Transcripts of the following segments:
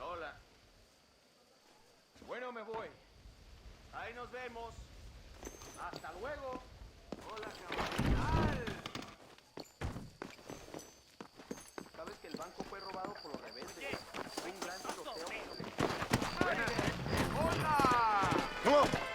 Hola. Bueno, me voy. Ahí nos vemos. Hasta luego. Hola, caballero. ¿Sabes que el banco fue robado por los rebeldes? Fue un gran tiroteo. ¡Hola! ¡No!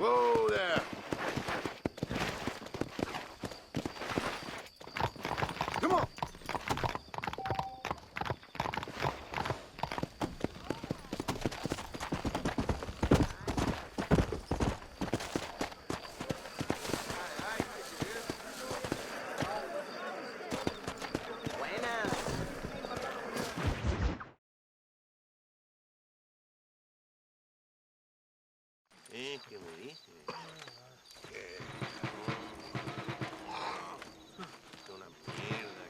Whoa there. Come on. ¿Qué me dice? Una mierda.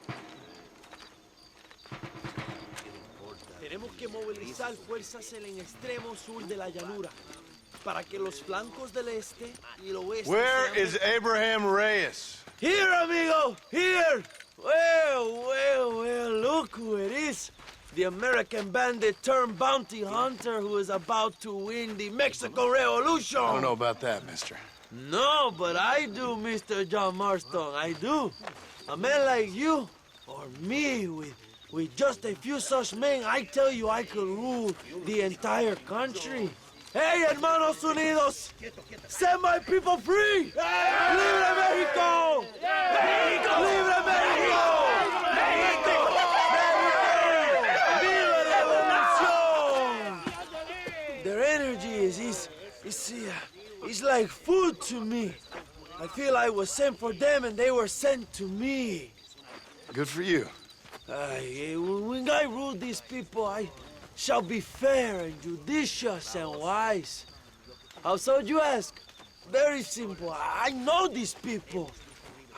¿Qué le importa? Tenemos que movilizar fuerzas en el extremo sur de la llanura para que los flancos del este y el oeste Where sean- is Abraham Reyes? Here, amigo! Here! Well, look who it is. The American bandit turned bounty hunter who is about to win the Mexican Revolution. I don't know about that, mister. No, but I do, Mr. John Marston, I do. A man like you, or me, with just a few such men, I tell you I could rule the entire country. Hey, hermanos unidos! Set my people free! ¡Libre México! ¡México! ¡Libre México! ¡México! ¡Viva la revolución! Their energy is like food to me. I feel I was sent for them and they were sent to me. Good for you. When I rule these people, I shall be fair and judicious and wise. How so, you ask? Very simple. I know these people.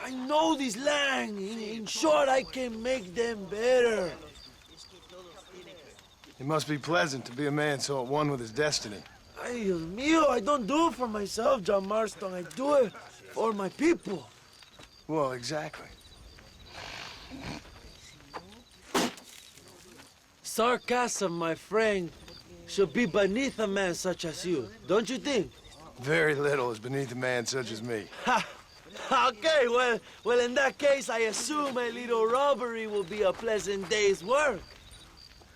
I know this land. In short, I can make them better. It must be pleasant to be a man so at one with his destiny. Ay, Dios mío, I don't do it for myself, John Marston. I do it for my people. Well, exactly. Sarcasm, my friend, should be beneath a man such as you, don't you think? Very little is beneath a man such as me. Ha! Okay, well, in that case, I assume a little robbery will be a pleasant day's work.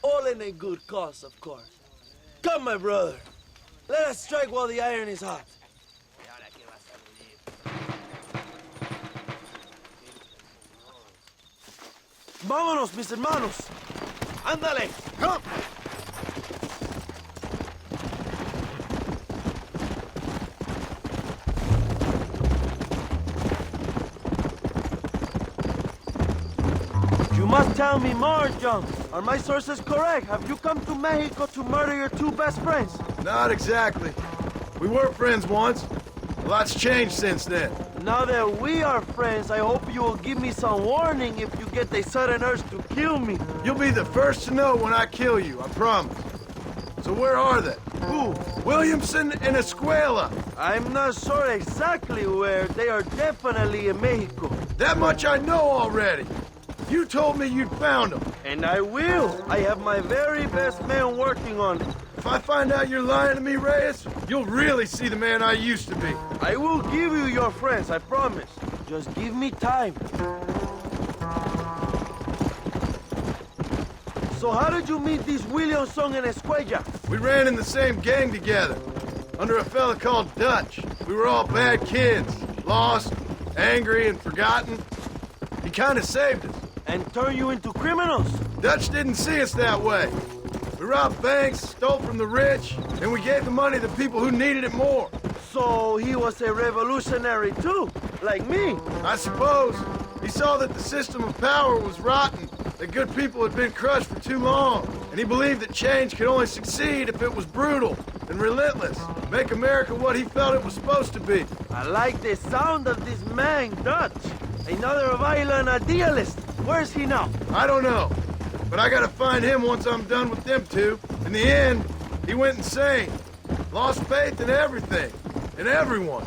All in a good cause, of course. Come, my brother. Let us strike while the iron is hot. Vámonos, mis hermanos. Ándale. Come! You must tell me more, John. Are my sources correct? Have you come to Mexico to murder your two best friends? Not exactly. We were friends once. A lot's changed since then. Now that we are friends, I hope you will give me some warning if you get a sudden urge to kill me. You'll be the first to know when I kill you, I promise. So where are they? Who? Williamson and Escuela. I'm not sure exactly where. They are definitely in Mexico. That much I know already. You told me you'd found them. And I will. I have my very best men working on it. If I find out you're lying to me, Reyes, you'll really see the man I used to be. I will give you your friends, I promise. Just give me time. So how did you meet these Williamson and Escuella? We ran in the same gang together, under a fella called Dutch. We were all bad kids, lost, angry, and forgotten. He kind of saved us. And turn you into criminals? Dutch didn't see us that way. We robbed banks, stole from the rich, and we gave the money to people who needed it more. So he was a revolutionary too, like me. I suppose. He saw that the system of power was rotten, that good people had been crushed for too long, and he believed that change could only succeed if it was brutal and relentless, make America what he felt it was supposed to be. I like the sound of this man, Dutch. Another violent idealist. Where's he now? I don't know, but I gotta find him once I'm done with them two. In the end, he went insane. Lost faith in everything, in everyone.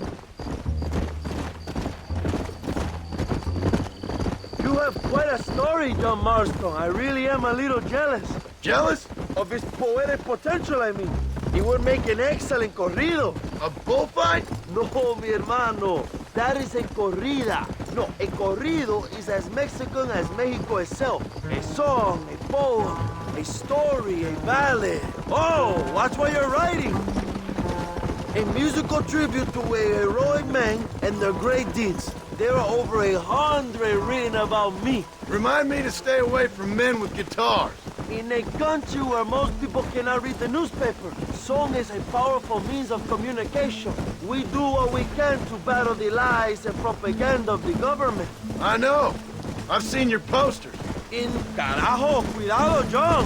You have quite a story, John Marston. I really am a little jealous. Jealous? Of his poetic potential, I mean. He would make an excellent corrido. A bullfight? No, mi hermano. That is a corrida. No, a corrido is as Mexican as Mexico itself. A song, a poem, a story, a ballad. Oh, watch what you're writing. A musical tribute to a heroic man and their great deeds. There are over 100 written about me. Remind me to stay away from men with guitars. In a country where most people cannot read the newspaper, song is a powerful means of communication. We do what we can to battle the lies and propaganda of the government. I know. I've seen your posters. In carajo, cuidado, John!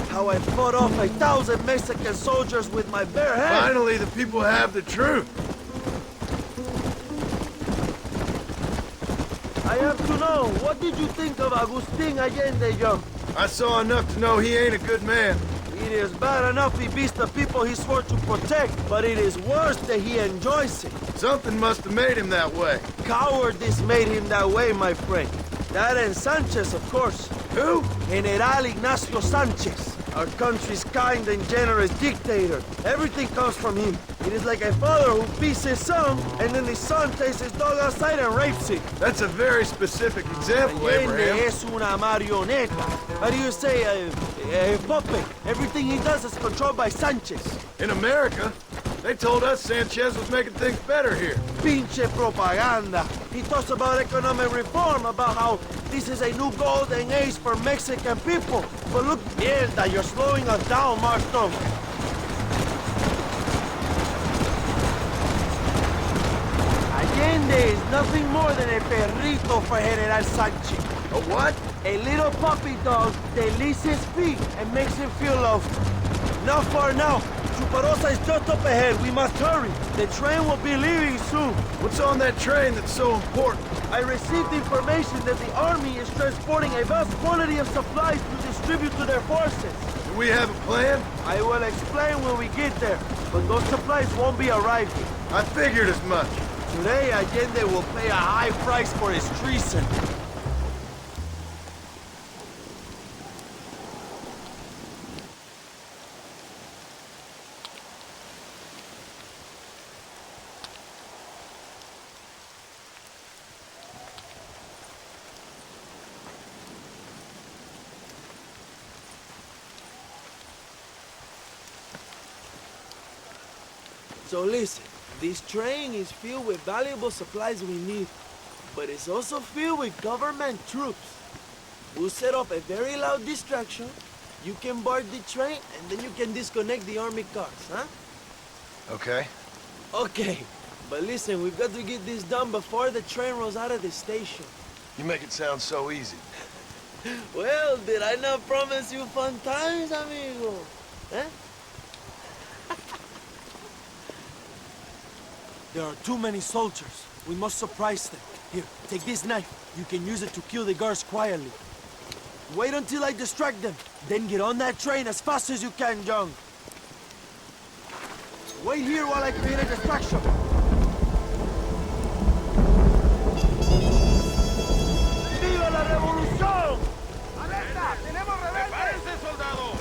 How I fought off 1,000 Mexican soldiers with my bare hands. Finally, the people have the truth. I have to know, what did you think of Agustin Allende, John? I saw enough to know he ain't a good man. It is bad enough he beats the people he swore to protect, but it is worse that he enjoys it. Something must have made him that way. Cowardice made him that way, my friend. That and Sanchez, of course. Who? General Ignacio Sanchez, our country's kind and generous dictator. Everything comes from him. It is like a father who beats his son, and then the son takes his dog outside and rapes it. That's a very specific example, Allende Abraham. es una marioneta. How do you say, a puppet? Everything he does is controlled by Sanchez. In America, they told us Sanchez was making things better here. Pinche propaganda. He talks about economic reform, about how this is a new golden age for Mexican people. But look, mierda, you're slowing us down, Marston. Allende is nothing more than a perrito for General Sanchez. A what? A little puppy dog that licks his feet and makes him feel loved. Not far now. Chuparosa is just up ahead. We must hurry. The train will be leaving soon. What's on that train that's so important? I received information that the army is transporting a vast quantity of supplies to distribute to their forces. Do we have a plan? I will explain when we get there, but those supplies won't be arriving. I figured as much. Today, Allende will pay a high price for his treason. So listen, this train is filled with valuable supplies we need, but it's also filled with government troops. We'll set up a very loud distraction. You can board the train, and then you can disconnect the army cars, huh? Okay. Okay, but listen, we've got to get this done before the train rolls out of the station. You make it sound so easy. Well, did I not promise you fun times, amigo? Eh? There are too many soldiers. We must surprise them. Here, take this knife. You can use it to kill the guards quietly. Wait until I distract them. Then get on that train as fast as you can, John. Wait here while I create a distraction. ¡Viva la revolución! ¡Alerta! ¡Tenemos rebeldes! ¡Prepárense, soldado!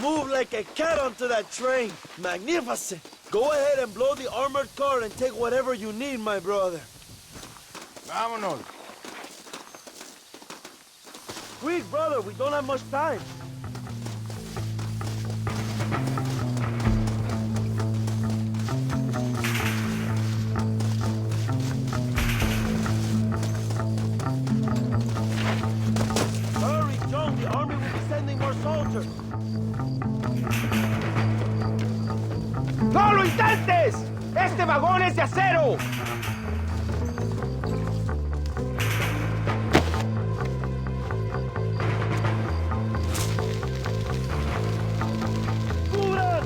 move like a cat onto that train. Magnificent. Go ahead and blow the armored car and take whatever you need, my brother. Vámonos. Quick, brother, we don't have much time. Hurry, John, the army will be sending more soldiers. ¡No lo intentes! ¡Este vagón es de acero! ¡Cubran!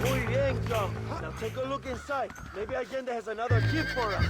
Muy bien, John. Now take a look inside. Maybe Allende has another gift for us.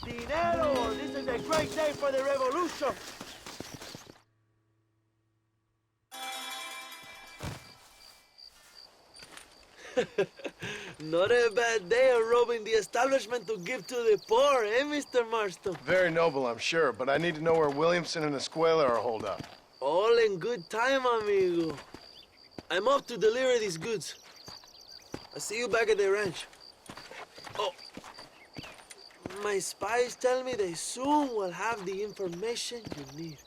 Dinero! This is a great day for the revolution! Not a bad day of robbing the establishment to give to the poor, eh, Mr. Marston? Very noble, I'm sure, but I need to know where Williamson and Escuela are holed up. All in good time, amigo. I'm off to deliver these goods. I'll see you back at the ranch. Oh, my spies tell me they soon will have the information you need.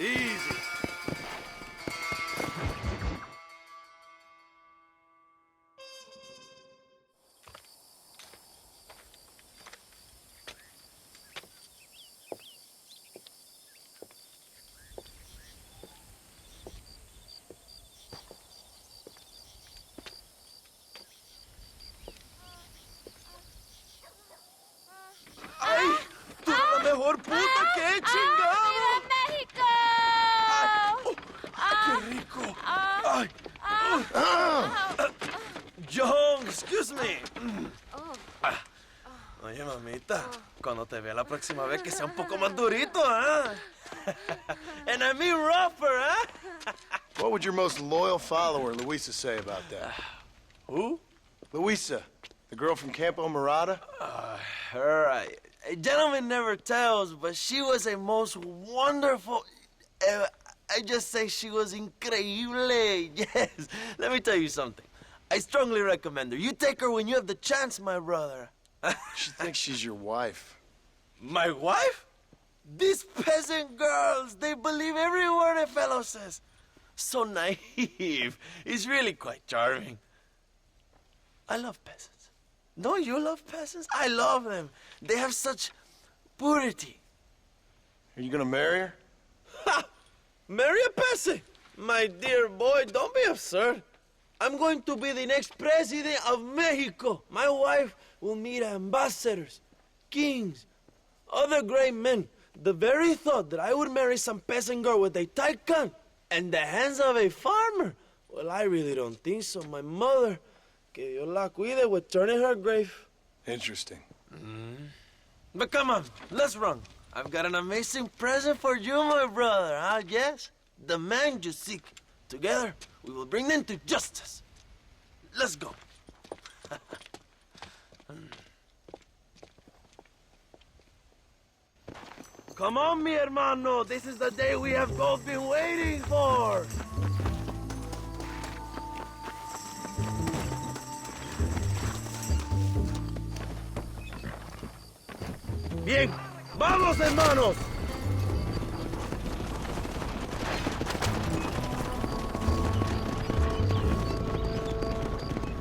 Easy. ¡Ay! ¡Tú eres la mejor puta que he chingado! ¡México! ¡Qué rico! ¡Ay! John, excuse me. Oye, mamita, cuando te vea la próxima vez que sea un poco más durito, ¿ah? And I mean rougher, ¿ah? What would your most loyal follower, Luisa, say about that? Who? Luisa, the girl from Campo Murata? Her, a gentleman never tells, but she was a most wonderful... I just say she was increíble. Yes. Let me tell you something. I strongly recommend her. You take her when you have the chance, my brother. She thinks she's your wife. My wife? These peasant girls, they believe every word a fellow says. So naive. It's really quite charming. I love peasants. Don't you love peasants? I love them. They have such purity. Are you gonna marry her? Ha! Marry a peasant? My dear boy, don't be absurd. I'm going to be the next president of Mexico. My wife will meet ambassadors, kings, other great men. The very thought that I would marry some peasant girl with a tight gun and the hands of a farmer, well, I really don't think so. My mother, que Dios la cuide, would turn in her grave. Interesting. But come on, let's run. I've got an amazing present for you, my brother, huh? Yes? The man you seek. Together, we will bring them to justice. Let's go. Come on, mi hermano. This is the day we have both been waiting for. Bien, vamos, hermanos.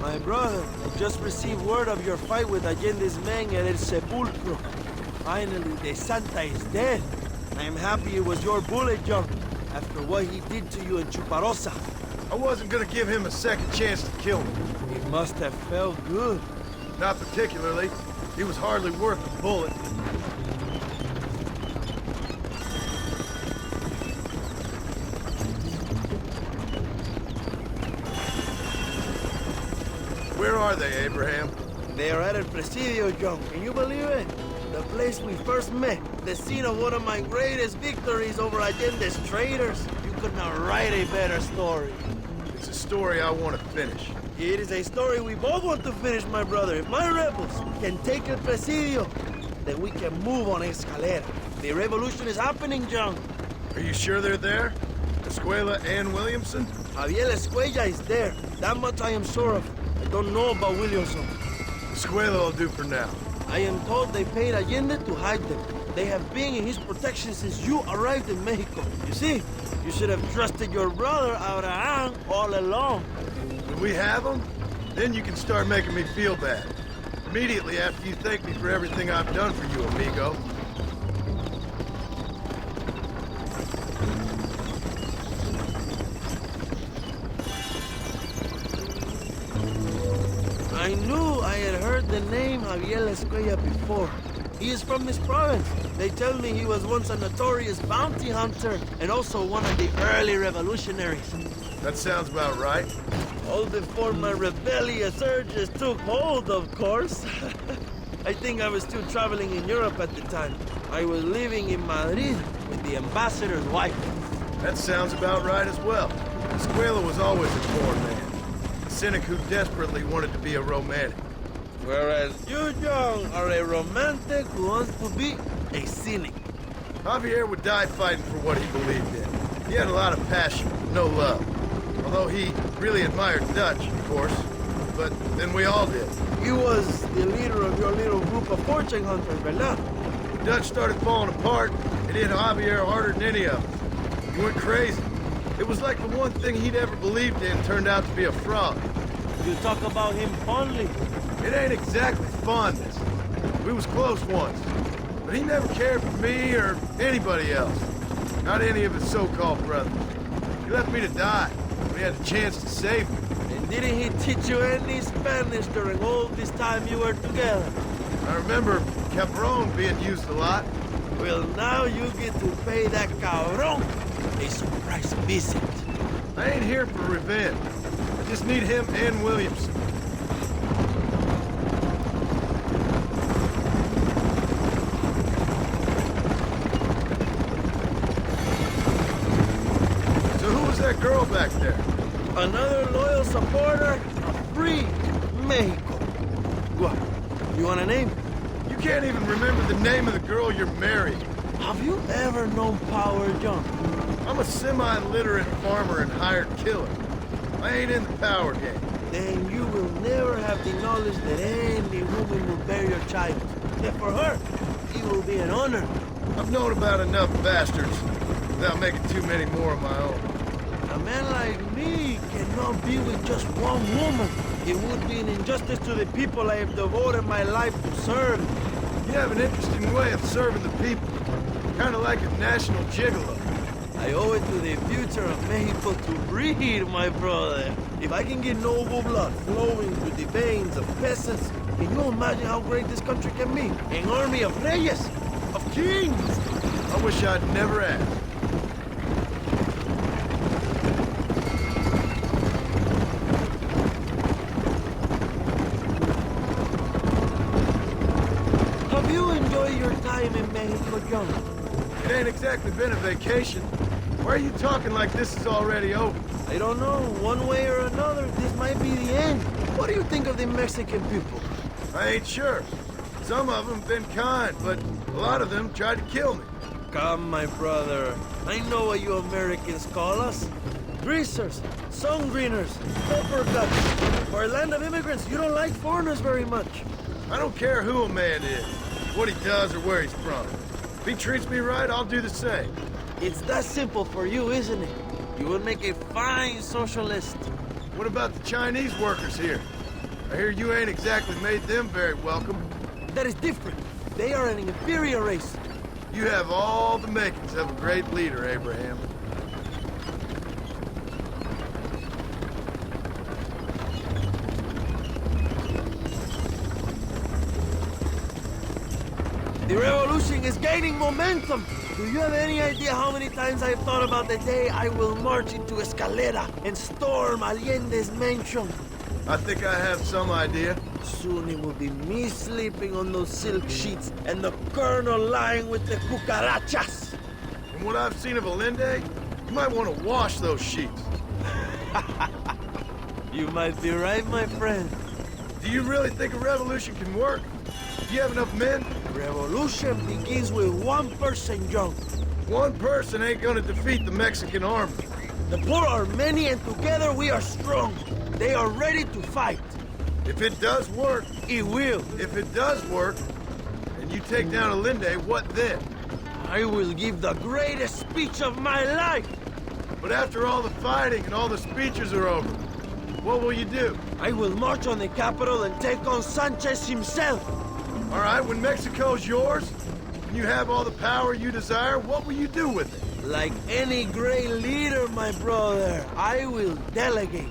My brother, I just received word of your fight with Allende's men at El Sepulcro. Finally, the Santa is dead. I am happy it was your bullet, John, after what he did to you in Chuparosa. I wasn't gonna give him a second chance to kill me. It must have felt good. Not particularly. He was hardly worth a bullet. Where are they, Abraham? They are at El Presidio, John. Can you believe it? The place we first met. The scene of one of my greatest victories over Allende's traitors. You could not write a better story. It's a story I want to finish. It is a story we both want to finish, my brother. If my rebels can take El Presidio, then we can move on Escalera. The revolution is happening, John. Are you sure they're there? Escuela and Williamson? Javier Escuella is there. That much I am sure of. I don't know about Williamson. Escuela will do for now. I am told they paid Allende to hide them. They have been in his protection since you arrived in Mexico. You see, you should have trusted your brother, Abraham, all along. When we have them, then you can start making me feel bad. Immediately after you thank me for everything I've done for you, amigo. I knew I had heard the name Javier Escuella before. He is from this province. They tell me he was once a notorious bounty hunter and also one of the early revolutionaries. That sounds about right. All before my rebellious urges took hold, of course. I think I was still traveling in Europe at the time. I was living in Madrid with the ambassador's wife. That sounds about right as well. Escuela was always a poor man. A cynic who desperately wanted to be a romantic. Whereas you, John, are a romantic who wants to be a cynic. Javier would die fighting for what he believed in. He had a lot of passion, no love. Although he really admired Dutch, of course. But then we all did. He was the leader of your little group of fortune hunters, ¿verdad? When Dutch started falling apart, it hit Javier harder than any of us. He went crazy. It was like the one thing he'd ever believed in turned out to be a fraud. You talk about him fondly. It ain't exactly fondness. We was close once. But he never cared for me or anybody else. Not any of his so-called brothers. He left me to die when he had the chance to save me. And didn't he teach you any Spanish during all this time you were together? I remember Cabron being used a lot. Well, now you get to pay that cabron a surprise visit. I ain't here for revenge. I just need him and Williamson. So who was that girl back there? Another loyal supporter of free Mexico. What? You want a name? You can't even remember the name of the girl you're marrying. Have you ever known Power John? I'm a semi-literate farmer and hired killer. I ain't in the power game. Then you will never have the knowledge that any woman will bear your child. And for her, it will be an honor. I've known about enough bastards without making too many more of my own. A man like me cannot be with just one woman. It would be an injustice to the people I have devoted my life to serve. You have an interesting way of serving the people. Kind of like a national gigolo. I owe it to the future of Mexico to breed, my brother. If I can get noble blood flowing through the veins of peasants, can you imagine how great this country can be? An army of reyes, of kings. I wish I'd never asked. Have you enjoyed your time in Mexico, John? It ain't exactly been a vacation. Why are you talking like this is already over? I don't know. One way or another, this might be the end. What do you think of the Mexican people? I ain't sure. Some of them been kind, but a lot of them tried to kill me. Come, my brother. I know what you Americans call us. Greasers, sun-greeners, pepper-guts. For a land of immigrants, you don't like foreigners very much. I don't care who a man is, what he does or where he's from. If he treats me right, I'll do the same. It's that simple for you, isn't it? You would make a fine socialist. What about the Chinese workers here? I hear you ain't exactly made them very welcome. That is different. They are an inferior race. You have all the makings of a great leader, Abraham. The revolution is gaining momentum. Do you have any idea how many times I've thought about the day I will march into Escalera and storm Allende's mansion? I think I have some idea. Soon it will be me sleeping on those silk sheets and the colonel lying with the cucarachas. From what I've seen of Allende, you might want to wash those sheets. You might be right, my friend. Do you really think a revolution can work? Do you have enough men? Revolution begins with one person, John. One person ain't gonna defeat the Mexican army. The poor are many and together we are strong. They are ready to fight. If it does work, It will. if it does work, and you take down Allende, what then? I will give the greatest speech of my life. But after all the fighting and all the speeches are over, what will you do? I will march on the capital and take on Sanchez himself. All right, when Mexico's yours, and you have all the power you desire, what will you do with it? Like any great leader, my brother, I will delegate.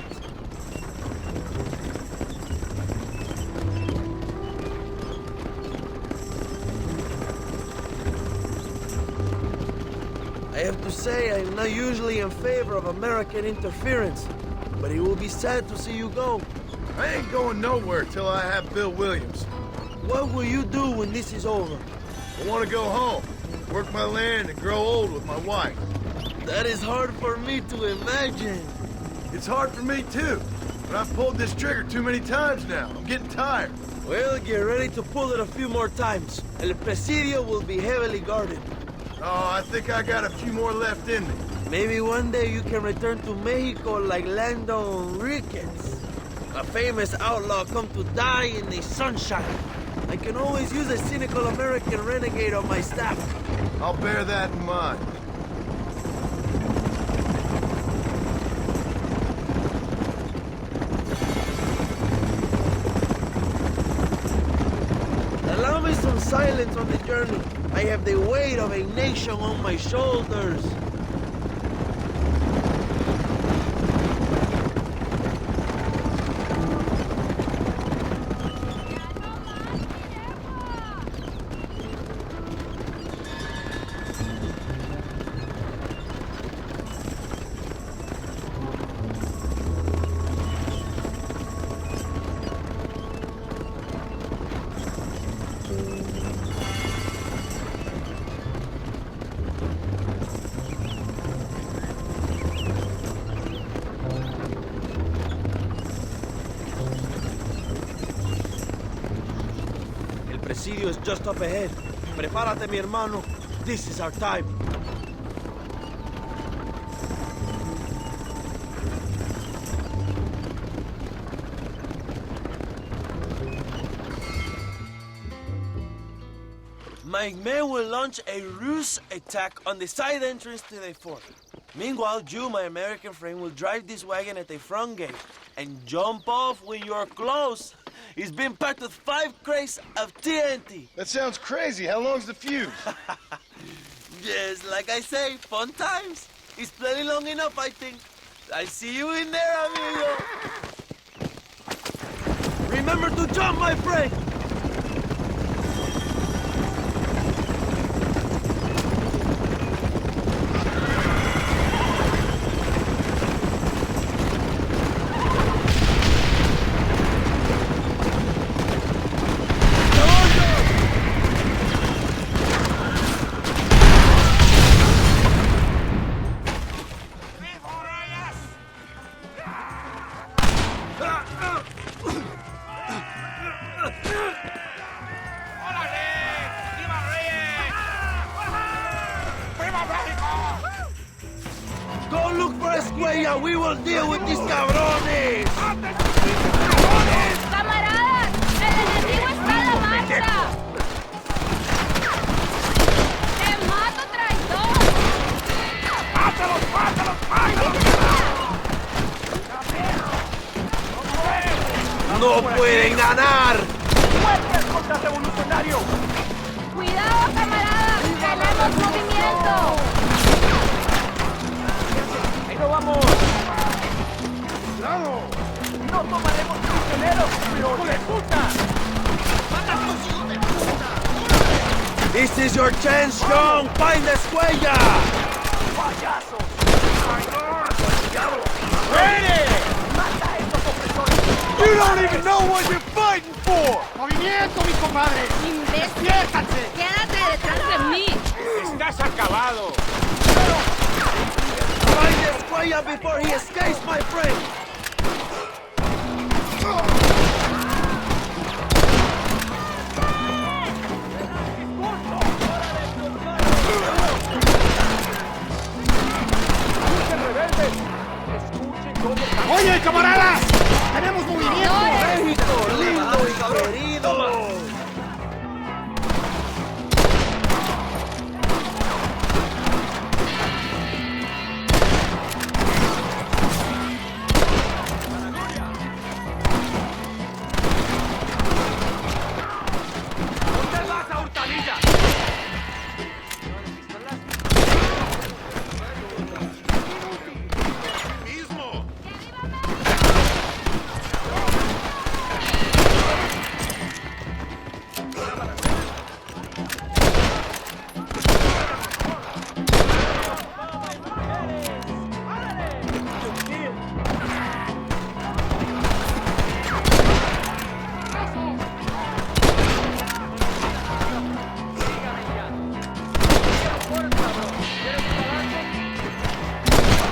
I have to say, I'm not usually in favor of American interference, but it will be sad to see you go. I ain't going nowhere till I have Bill Williams. What will you do when this is over? I want to go home, work my land, and grow old with my wife. That is hard for me to imagine. It's hard for me too, but I've pulled this trigger too many times now. I'm getting tired. Well, get ready to pull it a few more times. El Presidio will be heavily guarded. Oh, I think I got a few more left in me. Maybe one day you can return to Mexico like Lando Enriquez. A famous outlaw come to die in the sunshine. I can always use a cynical American renegade on my staff. I'll bear that in mind. silence on the journey. I have the weight of a nation on my shoulders. El presidio is just up ahead. Prepárate, mi hermano. This is our time. My men will launch a ruse attack on the side entrance to the fort. Meanwhile, you, my American friend, will drive this wagon at the front gate and jump off when you're close. It's been packed with 5 crates of TNT. That sounds crazy. How long's the fuse? Yes, like I say, fun times. It's plenty long enough, I think. I'll see you in there, amigo. Remember to jump, my friend. Go look for Escuella. We will deal with these cabrones. ¡Camaradas! ¡El enemigo está a la marcha! ¡Te mato, traidor! ¡Mátalos, mátalos, mátalos! No pueden ganar. ¡Muerte contra revolucionario! ¡Cuidado, camaradas! ¡Tenemos movimiento! ¡Ahí no vamos! ¡Cuidado! ¡No tomaremos prisioneros, hijo de puta! ¡Mátalos, hijo de puta! This is your chance, John. Find Escuella. ¡Payasos! ¡Ready! ¡Mata a estos opresores! You don't even know what you're fighting for! ¡Movimiento, mi comadre! ¡Imbécil! ¡Despiértate! ¡Quédate detrás de mí! ¡Estás acabado! Find Escuella before he escapes, my friend. ¡Oye, camaradas! ¡Tenemos movimiento! México, lindo y querido. ¿Dónde vas a Hurtadilla? ¡Mismo!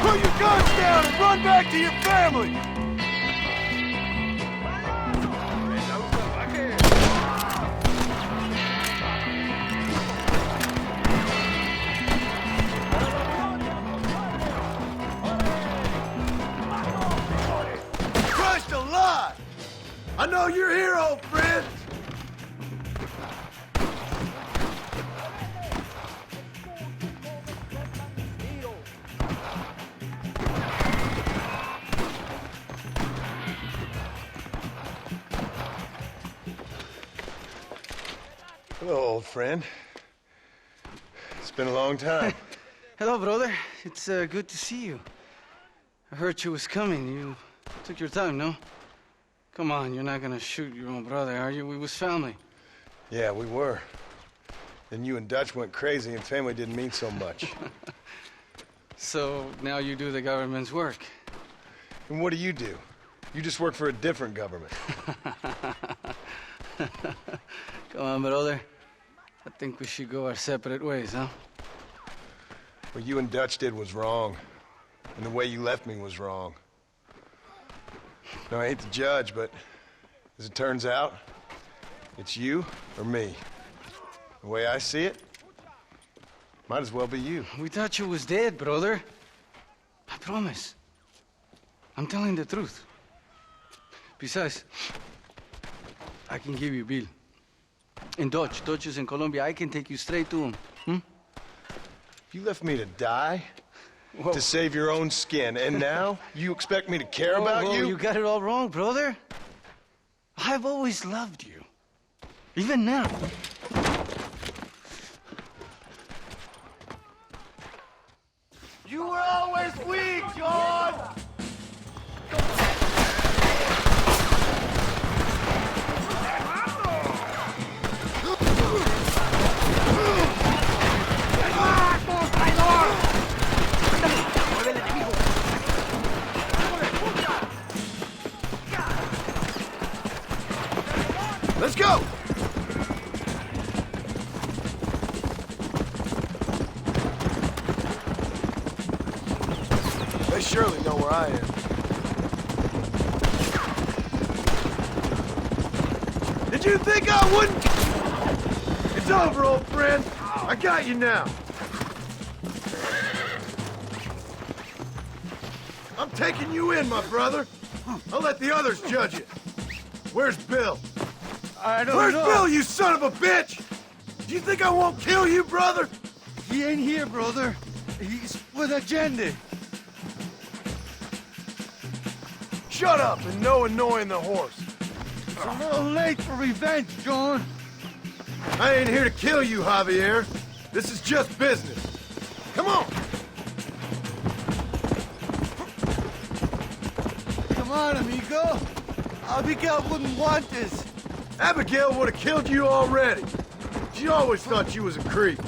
Put your guns down and run back to your family! Christ alive! I know you're here, old friend! old friend. It's been a long time. Hello, brother. It's good to see you. I heard you was coming. You took your time, no? Come on, you're not gonna shoot your own brother, are you? We was family. Yeah, we were. Then you and Dutch went crazy and family didn't mean so much. So now you do the government's work. And what do? You just work for a different government. Come on, brother. I think we should go our separate ways, huh? What you and Dutch did was wrong. And the way you left me was wrong. Now, I hate to judge, but as it turns out, it's you or me. The way I see it, might as well be you. We thought you was dead, brother. I promise. I'm telling the truth. Besides, I can give you Bill. In Dutch. Dutch is in Colombia. I can take you straight to him. You left me to die Whoa. to save your own skin, and now you expect me to care about Whoa, you? You got it all wrong, brother. I've always loved you. Even now. You were always weak, John! Let's go! They surely know where I am. Did you think I wouldn't? It's over, old friend. I got you now. I'm taking you in, my brother. I'll let the others judge it. Where's Bill? I don't Where's know. Bill, you son of a bitch? Do you think I won't kill you, brother? He ain't here, brother. He's with Agenda. Shut up and no annoying the horse. It's a little late for revenge, John. I ain't here to kill you, Javier. This is just business. Come on. Come on, amigo. Abigail wouldn't want this. Abigail would have killed you already. She always thought you was a creep.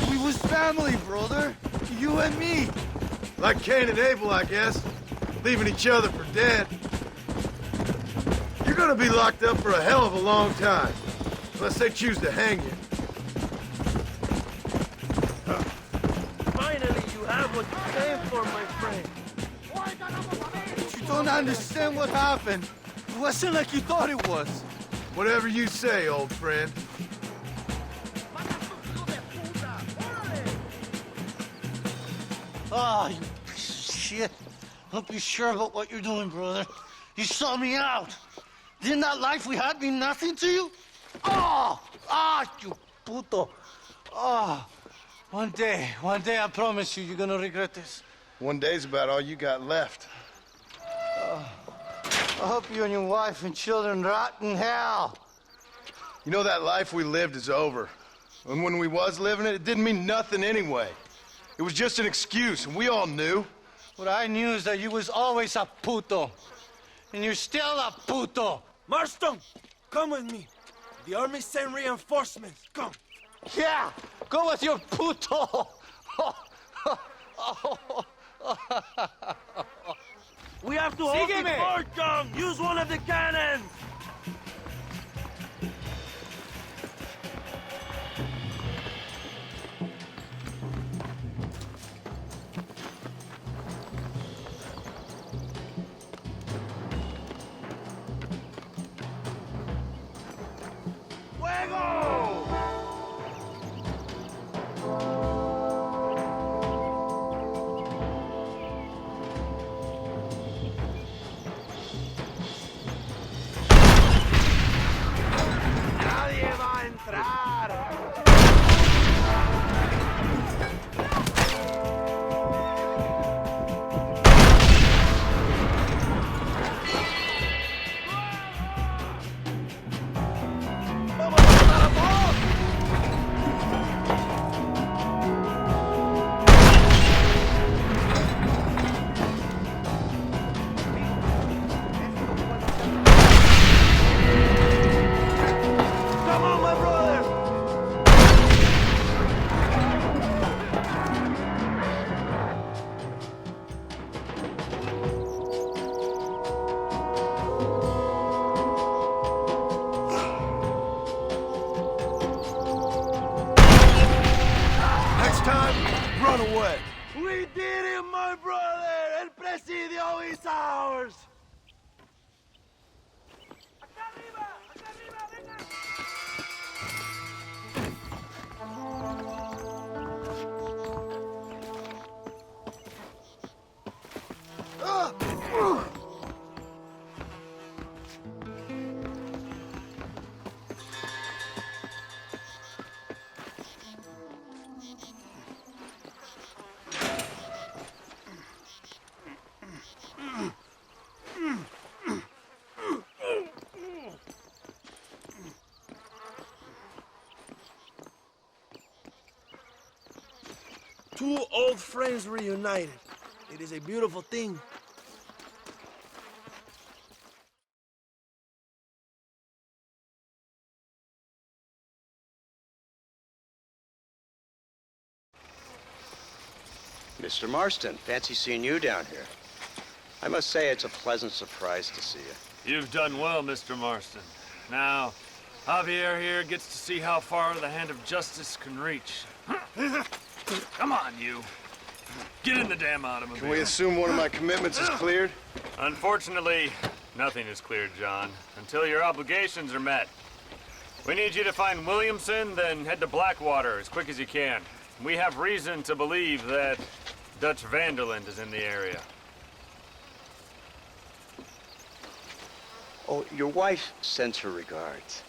We was family, brother. You and me. Like Cain and Abel, I guess. Leaving each other for dead. You're gonna be locked up for a hell of a long time. Unless they choose to hang you. Finally, you have what you came for, my friend. You don't understand what happened. It wasn't like you thought it was. Whatever you say, old friend. Ah, you piece of shit. Hope you're sure about what you're doing, brother. You saw me out. Didn't that life we had mean nothing to you? You puto. One day, I promise you, you're gonna regret this. One day's about all you got left. I hope you and your wife and children rot in hell. You know that life we lived is over. And when we was living it, it didn't mean nothing anyway. It was just an excuse, and we all knew. What I knew is that you was always a puto. And you're still a puto. Marston, come with me. The army sent reinforcements. Come. Yeah, go with your puto. We have to hold the fort, John. Use one of the cannons. Nadie va a entrar. two old friends reunited. It is a beautiful thing. Mr. Marston, fancy seeing you down here. I must say it's a pleasant surprise to see you. You've done well, Mr. Marston. Now, Javier here gets to see how far the hand of justice can reach. Come on, you. Get in the damn automobile. Can we assume one of my commitments is cleared? Unfortunately, nothing is cleared, John, until your obligations are met. We need you to find Williamson, then head to Blackwater as quick as you can. We have reason to believe that Dutch Vanderland is in the area. Oh, your wife sends her regards.